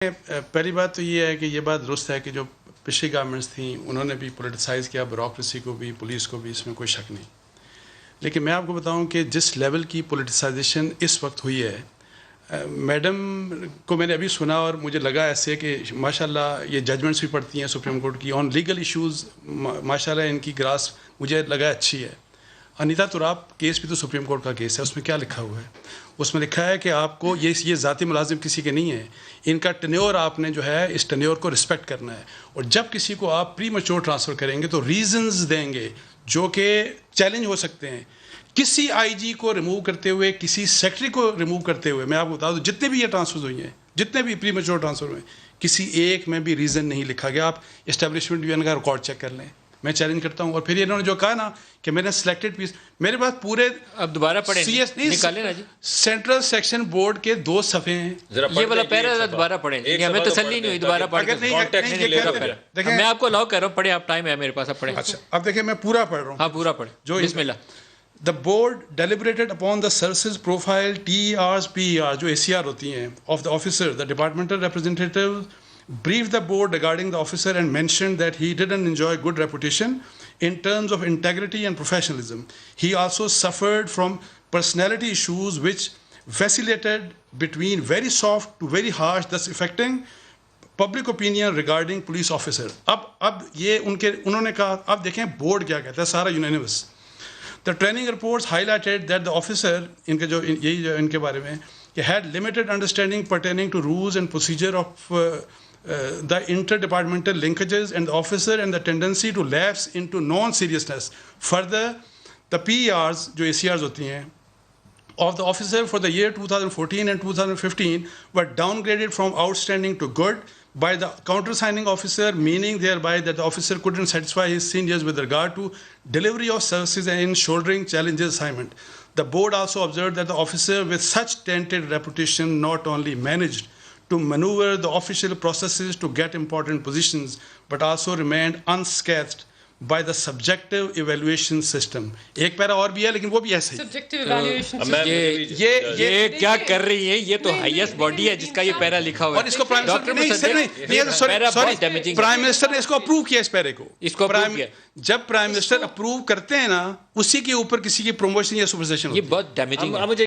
पहली बात तो ये है कि ये बात दुरुस्त है कि जो पिछली गवर्नमेंट्स थी उन्होंने भी पॉलिटिसाइज किया, ब्यूरोक्रेसी को भी, पुलिस को भी, इसमें कोई शक नहीं। लेकिन मैं आपको बताऊं कि जिस लेवल की पॉलिटिसाइजेशन इस वक्त हुई है, मैडम को मैंने अभी सुना और मुझे लगा ऐसे कि माशाल्लाह ये जजमेंट्स भी पढ़ती हैं सुप्रीम कोर्ट की ऑन लीगल इश्यूज़, माशाल्लाह इनकी ग्रास मुझे लगा अच्छी है। अनीता तुराब केस भी तो सुप्रीम कोर्ट का केस है, उसमें क्या लिखा हुआ है? उसमें लिखा है कि आपको ये ज़ाती मुलाजिम किसी के नहीं है, इनका टेन्योर आपने जो है इस टेन्योर को रिस्पेक्ट करना है, और जब किसी को आप प्री मैच्योर ट्रांसफ़र करेंगे तो रीजंस देंगे जो कि चैलेंज हो सकते हैं। किसी आईजी को रिमूव करते हुए, किसी सेक्रेटरी को रिमूव करते हुए, मैं आपको बता दूं जितने भी ये ट्रांसफर हुई हैं, जितने भी प्री मैच्योर ट्रांसफर हुए, किसी एक में भी रीज़न नहीं लिखा गया। आप इस्टेब्लिशमेंट यूनियन का रिकॉर्ड चेक कर लें, मैं चैलेंज करता हूं। और फिर इन्होंने जो कहा ना कि मैंने सिलेक्टेड पीस, मेरे पास पूरे अब दोबारा पढ़े निकाले ना जी, सेंट्रल सेक्शन बोर्ड के 2 सफ़े हैं, ये वाला पैरा दोबारा पढ़े, हमें तसल्ली नहीं हुई, दोबारा पढ़ के मैं आपको अलाउ कर रहा हूँ, पढ़े आप, टाइम है मेरे पास, अब पढ़े। अच्छा अब देखिए मैं पूरा पढ़ रहा हूँ। हाँ पूरा पढ़े जो बिस्मिल्लाह। The board deliberated upon the services profile TERs, PER जो ACR होती हैं of the officer. The departmental representative briefed the board regarding the officer and mentioned that he didn't enjoy good reputation in terms of integrity and professionalism. He also suffered from personality issues which vacillated between very soft to very harsh, thus affecting public opinion regarding police officer. अब ये उन्होंने कहा, अब देखें board क्या कहता है, सारा unanimous. The training reports highlighted that the officer, इनके जो यही जो इनके बारे में, had limited understanding pertaining to rules and procedure of the interdepartmental linkages and the officer and the tendency to lapse into non-seriousness. Further, the PERs जो ACRs होती हैं of the officer for the year 2014 and 2015 were downgraded from outstanding to good by the countersigning officer, meaning thereby that the officer couldn't satisfy his seniors with regard to delivery of services and in shouldering challenges assignment. The board also observed that the officer with such tainted reputation not only managed to maneuver the official processes to get important positions, but also remained unscathed by the subjective evaluation system. एक para और भी है लेकिन वो भी ऐसे ही। Subjective evaluation system. ये क्या कर रही है? ये तो हाईएस्ट बॉडी है जिसका ये पैरा लिखा हुआ है। और इसको प्राइम मिनिस्टर ने प्राइम मिनिस्टर ने इसको अप्रूव किया, इस पैरे को। इसको अप्रूव किया। जब प्राइम मिनिस्टर अप्रूव करते हैं ना, उसी के ऊपर किसी की प्रमोशन या सुपरसेशन ये बहुत डैमेजिंग है।